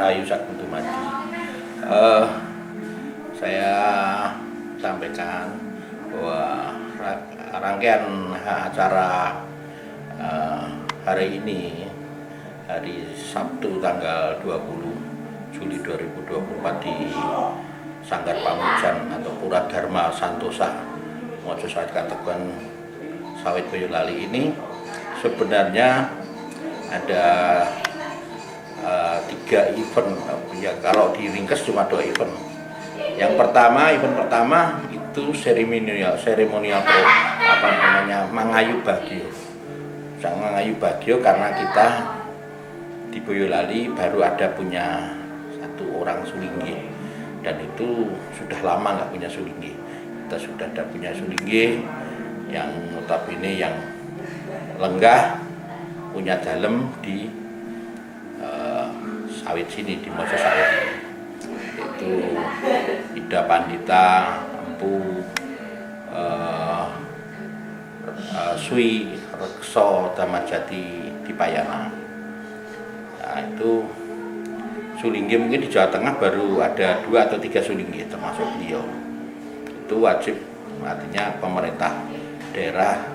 Rahayu Sakuntumadi. Saya sampaikan bahwa rangkaian acara hari ini, hari Sabtu tanggal 20 Juli 2024 di Sanggar Pamujan atau Pura Dharma Santosa Mojosawit Kateguhan Sawit Boyolali ini sebenarnya ada 3 event ya, kalau diringkas cuma 2 event. Event pertama itu seremonial Mangayu Bagio. Mangayu Bagio karena kita di Boyolali baru ada punya 1 orang sulinggi, dan itu sudah lama nggak punya sulinggi. Kita sudah ada punya sulinggi yang notabene yang lenggah, punya dalem di sawit sini, di Mojosawit. Itu Ida Pandita, Empu, Sui, Rekso, Damajati di Payana. Nah, itu sulinggi mungkin di Jawa Tengah baru ada 2 atau 3 sulinggi termasuk beliau. Itu wajib, artinya pemerintah daerah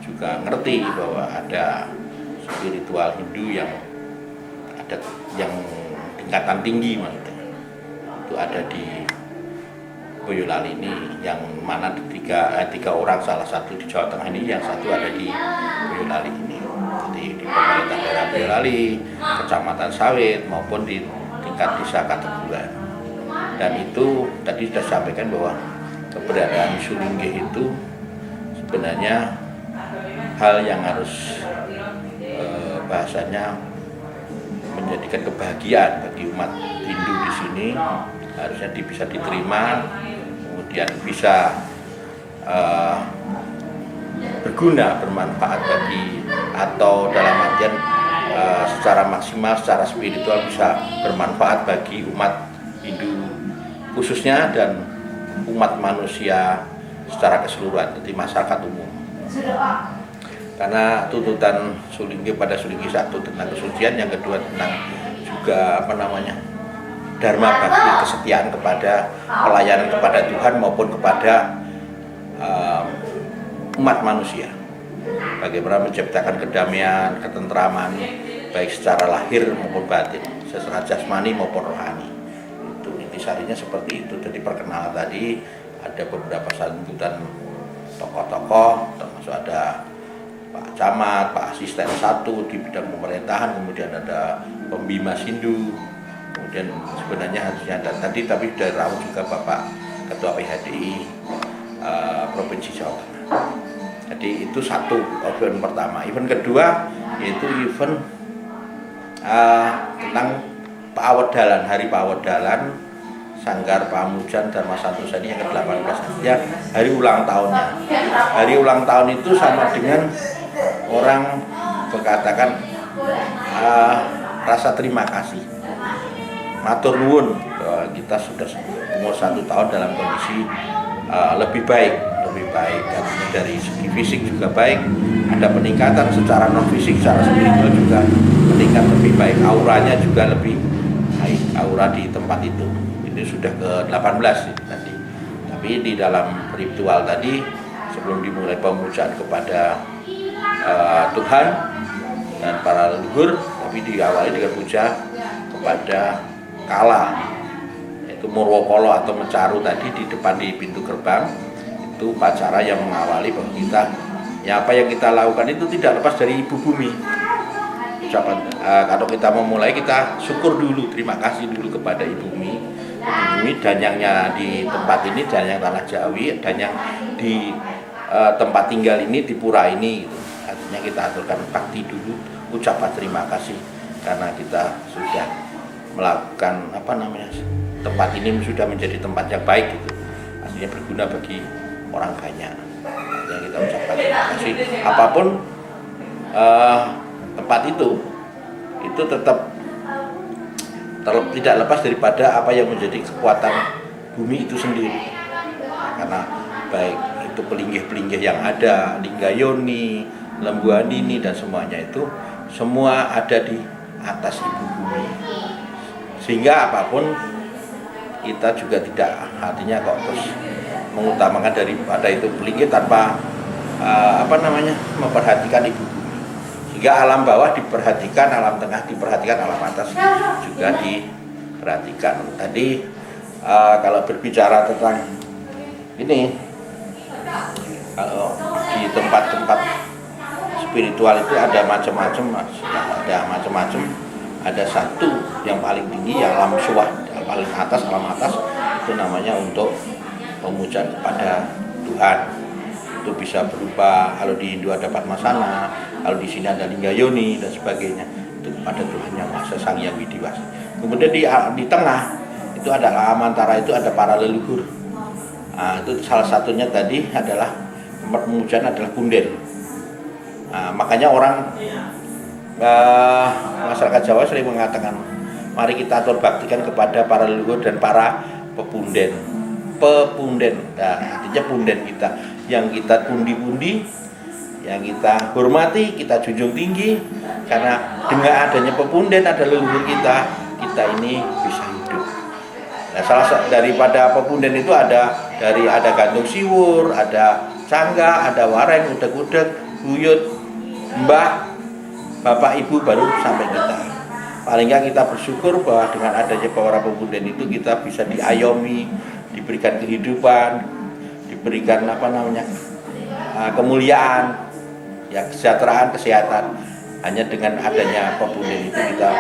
juga ngerti bahwa ada spiritual Hindu yang ada yang tingkatan tinggi, maksudnya itu ada di Boyolali ini, yang mana 3 orang, salah satu di Jawa Tengah ini, yang satu ada di Boyolali ini. Jadi di pemerintah daerah Boyolali, Kecamatan Sawit maupun di tingkat desa Kateguhan. Dan itu tadi sudah sampaikan bahwa keberadaan sulinggi itu sebenarnya hal yang harus bahasanya menjadikan kebahagiaan bagi umat Hindu di sini, harusnya bisa diterima, kemudian bisa berguna, bermanfaat bagi, atau dalam artian secara maksimal, secara spiritual bisa bermanfaat bagi umat Hindu khususnya dan umat manusia secara keseluruhan, jadi masyarakat umum. Karena tuntutan sulinggi pada sulinggi 1 tentang kesucian, yang kedua tentang juga dharma bakti, kesetiaan kepada pelayanan kepada Tuhan maupun kepada umat manusia. Bagaimana menciptakan kedamaian, ketentraman baik secara lahir maupun batin, secara jasmani maupun rohani. Itu intisarinya seperti itu. Jadi perkenalan tadi ada beberapa sambutan tokoh-tokoh, termasuk ada Pak Camat, Pak Asisten 1 di bidang pemerintahan, kemudian ada pembimas Hindu, kemudian sebenarnya harusnya ada tadi, tapi dari rawuh juga Bapak Ketua PHDI Provinsi Jawa Tengah. Jadi itu 1 event pertama. Event kedua yaitu event tentang Pawedalan, Hari Pawedalan Sanggar Pamujan Dharma Santosa ini yang ke-18, ya, hari ulang tahunnya. Hari ulang tahun itu sama dengan orang berkatakan rasa terima kasih, matur nuwun, kita sudah umur 1 tahun dalam kondisi lebih baik, artinya dari segi fisik juga baik, ada peningkatan secara non fisik, secara spiritual juga meningkat lebih baik, auranya juga lebih baik, aura di tempat itu. Ini sudah ke-18 tadi. Tapi di dalam ritual tadi, sebelum dimulai pemujaan kepada Tuhan dan para leluhur, tapi diawali dengan puja kepada Kala, yaitu Murwokolo atau Mecaru tadi di depan di pintu gerbang. Itu upacara yang mengawali bahwa kita, ya, apa yang kita lakukan itu tidak lepas dari ibu bumi. Ucapan kalau kita memulai, kita syukur dulu, terima kasih dulu kepada ibu bumi, danyangnya di tempat ini, danyang tanah Jawi, danyang di tempat tinggal ini, di pura ini, gitu. Artinya kita aturkan bakti dulu, ucapan terima kasih karena kita sudah melakukan tempat ini sudah menjadi tempat yang baik, gitu. Artinya berguna bagi orang banyak. Artinya kita ucapkan terima kasih. Apapun tempat itu tetap tidak lepas daripada apa yang menjadi kekuatan bumi itu sendiri. Karena baik itu pelinggih-pelinggih yang ada, Linggayoni, Lembuanini dan semuanya itu semua ada di atas ibu bumi. Sehingga apapun kita juga tidak, artinya kok terus mengutamakan daripada itu pelinggih tanpa memperhatikan ibu bumi. Sehingga alam bawah diperhatikan, alam tengah diperhatikan, alam atas juga diperhatikan. Tadi kalau berbicara tentang ini, kalau di tempat-tempat spiritual itu ada macam-macam, ada satu yang paling tinggi, yang alam suah, paling atas, alam atas, itu namanya untuk pemujaan kepada Tuhan. Itu bisa berupa, kalau di Hindu ada Padmasana, kalau di sini ada Linggayoni dan sebagainya, itu kepada Tuhan Yang Maha Esa Sang Hyang Widiwasa. Kemudian di tengah itu ada antara itu ada para leluhur. Itu salah satunya tadi adalah tempat pemujaan adalah punden. Makanya orang masyarakat Jawa sering mengatakan, mari kita atur baktikan kepada para leluhur dan para pepunden. Nah, artinya punden kita yang kita pundi-pundi, yang kita hormati, kita junjung tinggi, karena dengan adanya pepunden, ada leluhur kita ini bisa hidup. Nah, salah daripada pepunden itu ada gantung siwur, ada cangga, ada wareng, udeg-udeg, buyut, mbah, bapak ibu, baru sampai kita. Paling nggak kita bersyukur bahwa dengan adanya para pepunden itu kita bisa diayomi, diberikan kehidupan, diberikan kemuliaan, ya, kesejahteraan, kesehatan. Hanya dengan adanya pepunden itu kita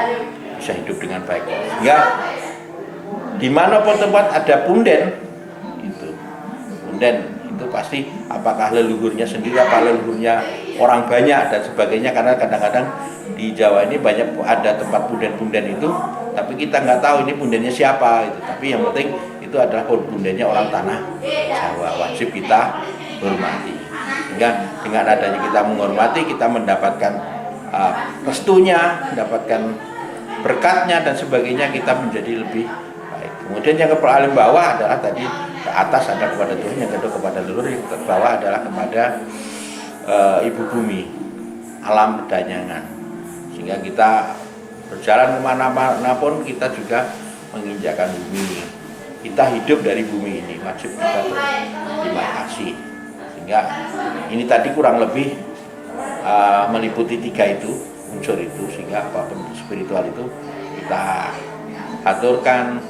bisa hidup dengan baik. Sehingga dimanapun tempat ada punden itu pasti apakah leluhurnya sendiri, apa leluhurnya orang banyak dan sebagainya. Karena kadang-kadang di Jawa ini banyak ada tempat punden-punden itu, tapi kita nggak tahu ini pundennya siapa itu. Tapi yang penting itu adalah pundennya orang tanah Jawa, wajib kita hormati. Sehingga dengan adanya kita menghormati, kita mendapatkan restunya, mendapatkan berkatnya dan sebagainya, kita menjadi lebih baik. Kemudian yang paling bawah adalah tadi, ke atas ada kepada Tuhan, yang kedua kepada leluhur, yang ke bawah adalah kepada ibu bumi, alam pedanyangan. Sehingga kita berjalan kemana-mana pun kita juga menginjakan bumi. Kita hidup dari bumi ini, wajib kita berterima kasih. Sehingga ini tadi kurang lebih meliputi 3 itu, unsur itu, sehingga apapun spiritual itu kita aturkan,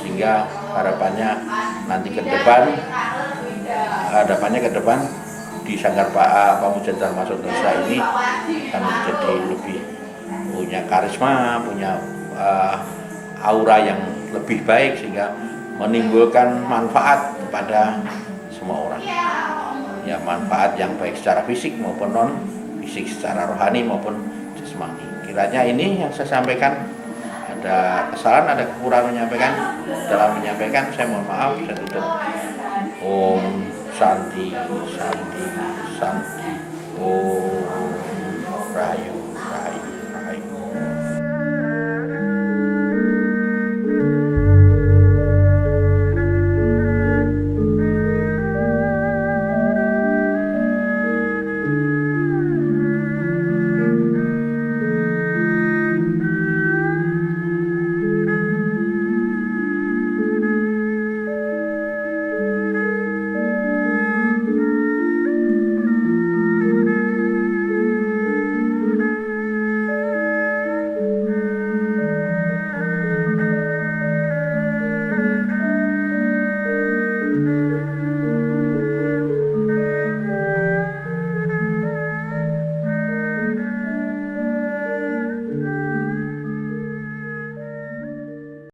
sehingga harapannya nanti ke depan di Sanggar Pamujan Dharma Sutra ini akan menjadi lebih punya karisma, punya aura yang lebih baik, sehingga menimbulkan manfaat kepada semua orang. Ya, manfaat yang baik secara fisik maupun non fisik, secara rohani maupun jasmani. Kiranya ini yang saya sampaikan, ada kesalahan, ada kekurangan dalam menyampaikan, saya mohon maaf. Saya tutup. Om Santi, Santi, Santi. Om Rahayu.